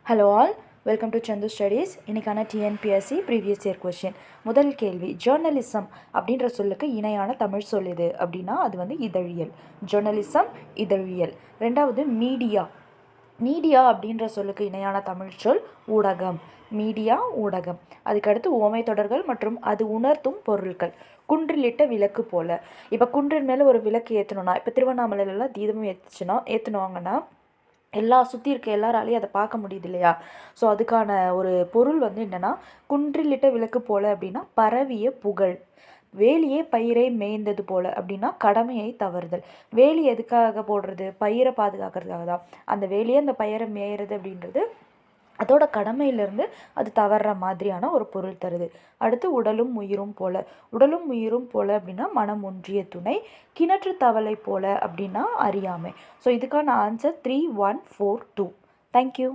Hello all, welcome to Sandhu studies. இன்றைக்கான TNPSC previous year question. முதல் கேள்வி, journalism அப்படின்ற சொல்லுக்கு இணையான தமிழ் சொல் இது அப்படின்னா அது வந்து இதழியல். ஜேர்னலிசம் இதழியல். ரெண்டாவது மீடியா. மீடியா அப்படின்ற சொல்லுக்கு இணையான தமிழ் சொல் ஊடகம். மீடியா ஊடகம். அதுக்கடுத்து ஓமை தொடர்கள் மற்றும் அது உணர்த்தும் பொருட்கள். குன்றிலிட்ட விளக்கு போல. இப்போ குன்றின் மேலே ஒரு விளக்கு ஏற்றணும்னா, இப்போ திருவண்ணாமலையிலலாம் தீபம் ஏற்றுனாங்கன்னா சுற்றி இருக்க எல்லாராலையும் அதை பார்க்க முடியுது இல்லையா? ஸோ அதுக்கான ஒரு பொருள் வந்து என்னென்னா, குன்றிலிட்ட விளக்கு போல அப்படின்னா பரவிய புகழ். வேலியே பயிரை மேய்ந்தது போல அப்படின்னா கடமையை தவறுதல். வேலி எதுக்காக போடுறது? பயிரை பாதுகாக்கிறதுக்காக தான். அந்த வேலியை அந்த பயிரை மேயிறது அப்படின்றது அதோட கடமையிலிருந்து அது தவறுற மாதிரியான ஒரு பொருள் தருது. அடுத்து உடலும் உயிரும் போல. உடலும் உயிரும் போல அப்படின்னா மனம் ஒன்றிய துணை. கிணற்று தவளை போல அப்படின்னா அறியாமை. ஸோ இதுக்கான ஆன்சர் 3, 1, 4, 2. தேங்க்யூ.